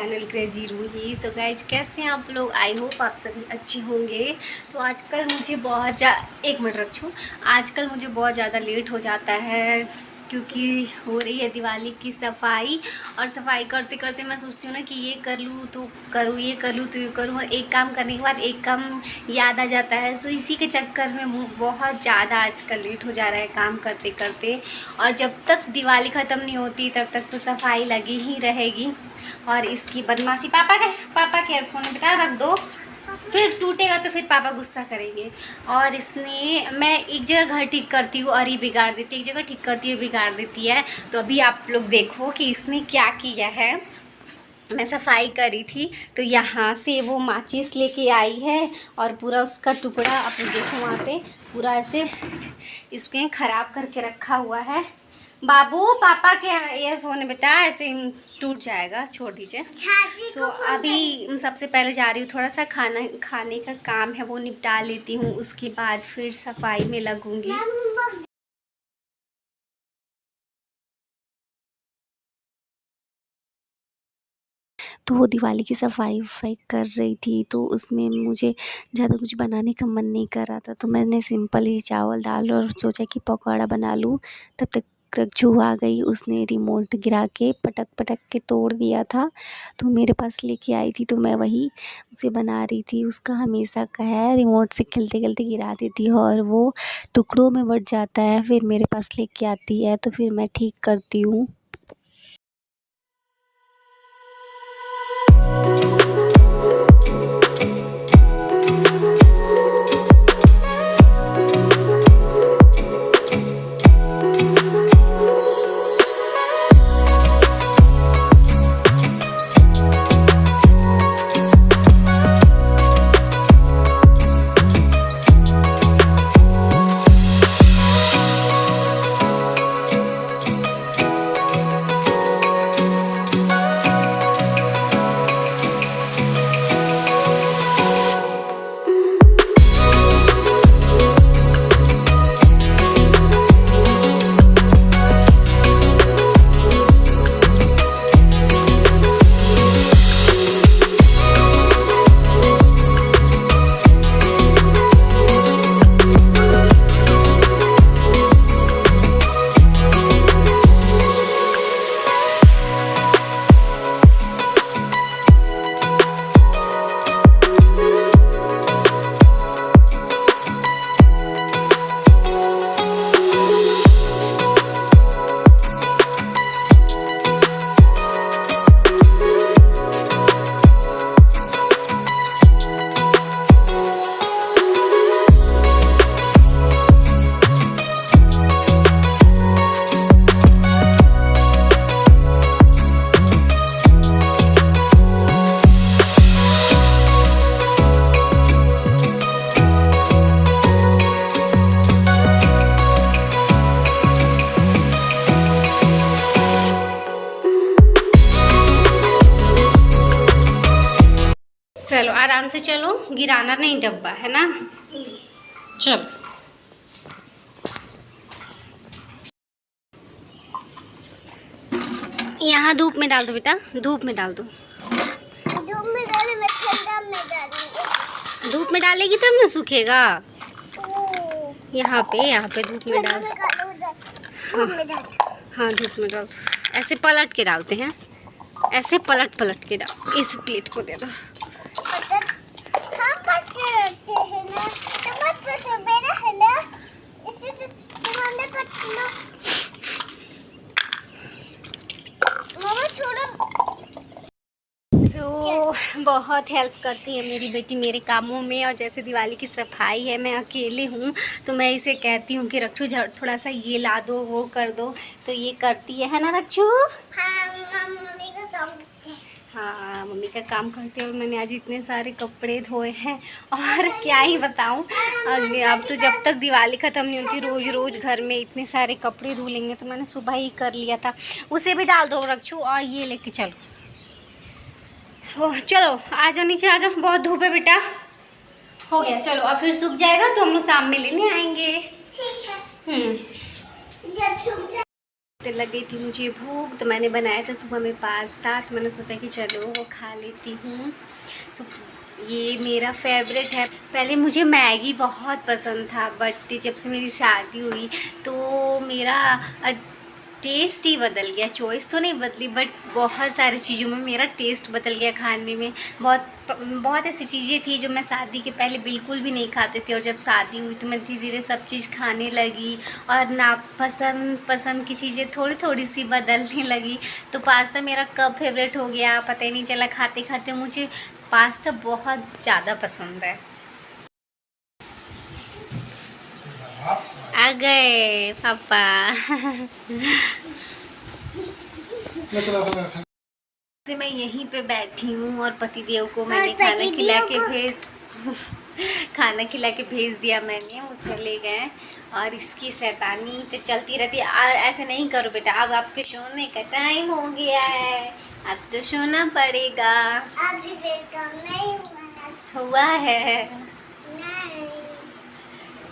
Channel crazy Ruhi. So guys, कैसे हैं आप लोग? आई होप आप सभी अच्छे होंगे। तो आजकल मुझे एक मिनट रखो। आजकल मुझे बहुत ज़्यादा लेट हो जाता है क्योंकि हो रही है दिवाली की सफाई। और सफाई करते करते मैं सोचती हूँ ना कि ये कर लूँ तो करूँ, ये कर लूँ तो ये करूँ। एक काम करने के बाद एक काम याद आ जाता है। सो इसी के चक्कर में बहुत ज़्यादा आजकल लेट हो जा रहा है काम करते करते। और जब तक दिवाली ख़त्म नहीं होती तब तक तो सफाई लगी ही रहेगी। और इसकी बदमाशी, पापा के एयरफोन बेटा रख दो, फिर टूटेगा तो फिर पापा गुस्सा करेंगे। और मैं एक जगह घर ठीक करती हूँ और ये बिगाड़ देती है, एक जगह ठीक करती हूँ बिगाड़ देती है। तो अभी आप लोग देखो कि इसने क्या किया है। मैं सफाई करी थी तो यहाँ से वो माचिस लेके आई है और पूरा उसका टुकड़ा आप लोग देखो वहाँ पे पूरा ऐसे इसके ख़राब करके रखा हुआ है। बाबू, पापा के ईयरफोन है बेटा, ऐसे टूट जाएगा, छोड़ दीजिए। तो अभी सबसे पहले जा रही हूँ, थोड़ा सा खाने का काम है वो निपटा लेती हूँ, उसके बाद फिर सफाई में लगूंगी। तो वो दिवाली की सफाई वफाई कर रही थी तो उसमें मुझे ज़्यादा कुछ बनाने का मन नहीं कर रहा था। तो मैंने सिंपल ही चावल दाल और सोचा कि पकौड़ा बना लूँ। तब तक रज्जू आ गई, उसने रिमोट गिरा के पटक पटक के तोड़ दिया था। तो मेरे पास लेके आई थी तो मैं वही उसे बना रही थी। उसका हमेशा का है, रिमोट से खेलते खेलते गिरा देती है और वो टुकड़ों में बट जाता है। फिर मेरे पास लेके आती है तो फिर मैं ठीक करती हूँ। चलो आराम से चलो, गिराना नहीं डब्बा है ना। चल यहाँ धूप में डाल दो बेटा, धूप में डाल दो। धूप में डाले, मैं ठंडा में डालूंगी। धूप में डालेगी तब ना सूखेगा। यहाँ पे धूप में डाल। हाँ धूप में डाल। ऐसे पलट के डालते हैं, ऐसे पलट के डाल। इस प्लेट को दे दो। तो बहुत हेल्प करती है मेरी बेटी मेरे कामों में। और जैसे दिवाली की सफाई है, मैं अकेले हूँ तो मैं इसे कहती हूँ कि रक्षू थोड़ा सा ये ला दो, वो कर दो, तो ये करती है ना रक्षू? हाँ, मम्मी का काम करती है। हाँ मम्मी का काम करती है। और मैंने आज इतने सारे कपड़े धोए हैं और क्या ही बताऊँ। अब तो जब तक दिवाली ख़त्म नहीं होती रोज़ रोज़ घर में इतने सारे कपड़े धुलेंगे, तो मैंने सुबह ही कर लिया था। उसे भी डाल दो रक्षू, और ये लेके चलो। चलो आ जाओ, नीचे आ जाओ, बहुत धूप है बेटा। हो गया, चलो अब फिर सूख जाएगा तो हम लोग शाम में लेने आएंगे। ठीक है। जब सूख जाए तो लग गई थी मुझे भूख, तो मैंने बनाया था सुबह में पास्ता, तो मैंने सोचा कि चलो वो खा लेती हूँ। तो ये मेरा फेवरेट है। पहले मुझे मैगी बहुत पसंद था, बट जब से मेरी शादी हुई तो मेरा टेस्ट ही बदल गया। चॉइस तो नहीं बदली, बट बहुत सारी चीज़ों में मेरा टेस्ट बदल गया खाने में। बहुत ऐसी चीज़ें थी जो मैं शादी के पहले बिल्कुल भी नहीं खाती थी, और जब शादी हुई तो मैं धीरे धीरे सब चीज़ खाने लगी, और ना पसंद की चीज़ें थोड़ी थोड़ी सी बदलने लगी। तो पास्ता मेरा कब फेवरेट हो गया पता ही नहीं चला। खाते खाते मुझे पास्ता बहुत ज़्यादा पसंद है। आ गए पापा। मैं यहीं पे बैठी हूँ और पतिदेव को मैंने खाना खिला के भेज दिया मैंने। वो चले गए, और इसकी शैतानी तो चलती रहती है। ऐसे नहीं करो बेटा, अब आपके सोने का टाइम हो गया है, अब तो सोना पड़ेगा। अभी बेटा नहीं हुआ है। नहीं।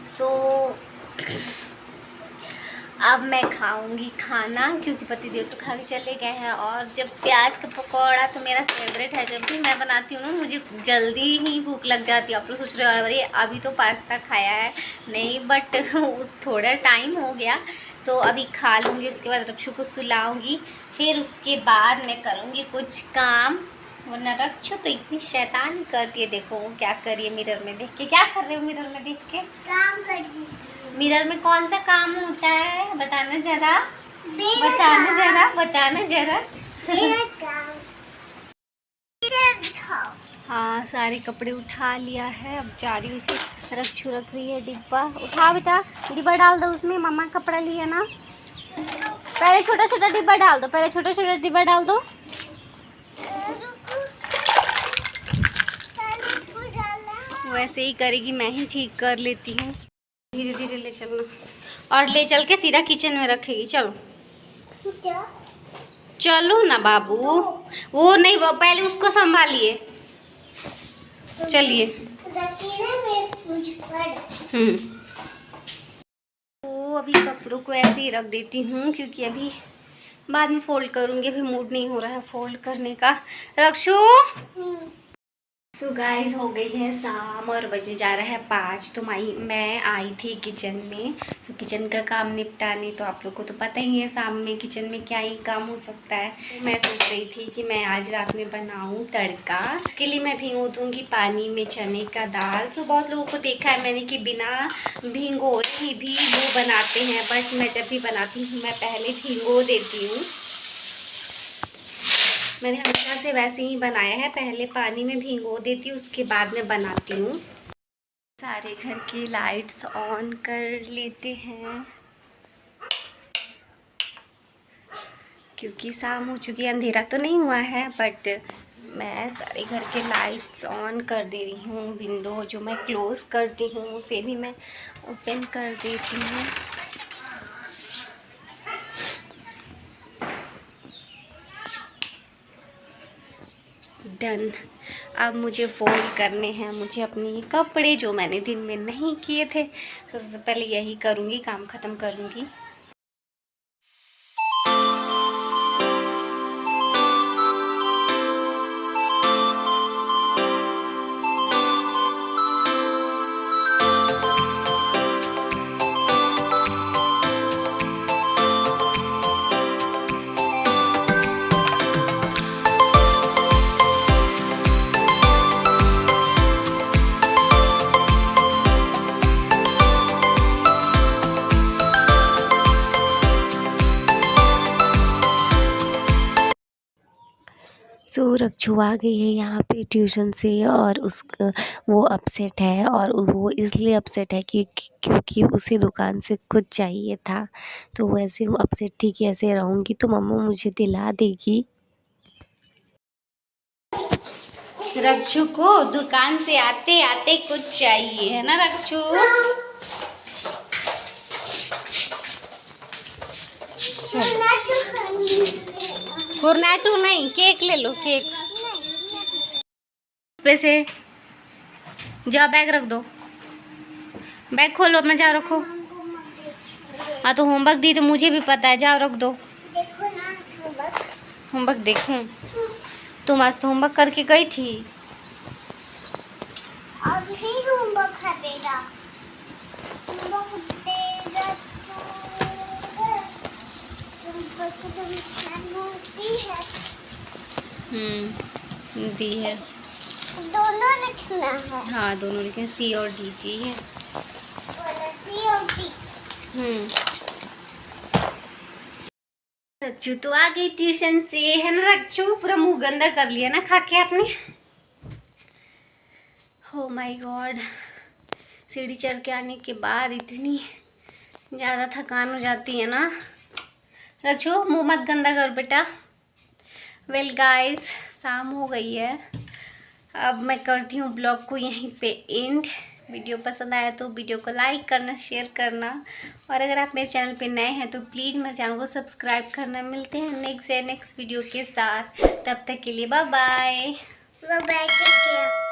सो अब मैं खाऊंगी खाना, क्योंकि पतिदेव तो खा के चले गए हैं। और जब प्याज का पकौड़ा तो मेरा फेवरेट है, जब भी मैं बनाती हूँ ना मुझे जल्दी ही भूख लग जाती है। आप लोग सोच रहे हो अरे अभी तो पास्ता खाया है, नहीं, बट थोड़ा टाइम हो गया। सो अभी खा लूँगी, उसके बाद रक्षु को सुलाऊँगी, फिर उसके बाद मैं करूँगी कुछ काम। वरना रक्षु तो इतनी शैतानी करती है। देखो क्या करिए मिरर में देख के। क्या कर रहे हो मिरर में देख के? काम कर रही। मिरर में कौन सा काम होता है बताना जरा, बताना जरा। हाँ, सारे कपड़े उठा लिया है, अब जा रही हूँ उसे। रक्षु रख रही है डिब्बा। उठा बेटा, डिब्बा डाल दो उसमें, मम्मा कपड़ा लिया ना। पहले छोटा छोटा डिब्बा डाल दो, पहले छोटा छोटा डिब्बा डाल दो। वैसे ही करेगी, मैं ही ठीक कर लेती हूँ। धीरे धीरे ले चलना, और ले चल के सीधा किचन में रखेगी। चलो चलो ना बाबू, वो नहीं, वो पहले उसको संभालिए। चलिए। तो अभी कपड़ों को ऐसे ही रख देती हूँ, क्योंकि अभी बाद में फोल्ड करूँगी। अभी मूड नहीं हो रहा है फोल्ड करने का। रक्षु। सो गाइस, हो गई है शाम और बजने जा रहा है 5। तो मैं आई थी किचन में, तो किचन का काम निपटाने। तो आप लोग को तो पता ही है शाम में किचन में क्या ही काम हो सकता है। मैं सोच रही थी कि मैं आज रात में बनाऊं तड़का। उसके लिए मैं भिगो दूंगी पानी में चने का दाल। तो बहुत लोगों को देखा है मैंने कि बिना भिगोए ही भी वो बनाते हैं, बट मैं जब भी बनाती हूँ मैं पहले भिगो देती हूँ। मैंने हमेशा से वैसे ही बनाया है, पहले पानी में भिगो देती हूँ, उसके बाद में बनाती हूँ। सारे घर की लाइट्स ऑन कर लेते हैं, क्योंकि शाम हो चुकी है। अंधेरा तो नहीं हुआ है, बट मैं सारे घर के लाइट्स ऑन कर दे रही हूँ। विंडो जो मैं क्लोज़ करती हूँ उसे भी मैं ओपन कर देती हूँ। डन। अब मुझे फोल्ड करने हैं, मुझे अपने कपड़े जो मैंने दिन में नहीं किए थे। तो सबसे पहले यही करूँगी, काम ख़त्म करूँगी। सो रक्षु आ गई है यहाँ पे ट्यूशन से, और वो अपसेट है। और वो इसलिए अपसेट है कि क्योंकि उसे दुकान से कुछ चाहिए था। तो वो ऐसे अपसेट थी कि ऐसे रहूँगी तो मम्मा मुझे दिला देगी। रक्षु को दुकान से आते आते कुछ चाहिए, है ना रक्षु? कोर्नेटो नहीं, केक ले लो, केक। वैसे जाओ बैग रख दो, बैग खोलो अपना, जाओ रखो। हाँ तो होमवर्क दी तो मुझे भी पता है, जाओ रख दो। देखो ना होमवर्क। होमवर्क देखूं? तुम आज तो होमवर्क करके गई थी। अब ही होमवर्क है बेटा। होमवर्क देगा तो होमवर्क तो लिखना होती है। दी है। दोनों लिखना है। हाँ दोनों लिखे, सी और जी की है। बोला सी और डी। रक्षू तो आ गई ट्यूशन से, है ना रक्षू? पूरा मुंह गंदा कर लिया ना खा के आपने। हो माय गॉड, सीढ़ी चढ़ के आने के बाद इतनी ज़्यादा थकान हो जाती है ना। रक्षू मुंह मत गंदा कर बेटा। वेल गाइस, शाम हो गई है, अब मैं करती हूँ ब्लॉग को यहीं पे एंड। वीडियो पसंद आया तो वीडियो को लाइक करना, शेयर करना, और अगर आप मेरे चैनल पे नए हैं तो प्लीज़ मेरे चैनल को सब्सक्राइब करना। मिलते हैं नेक्स्ट वीडियो के साथ, तब तक के लिए bye bye. Bye bye, take care.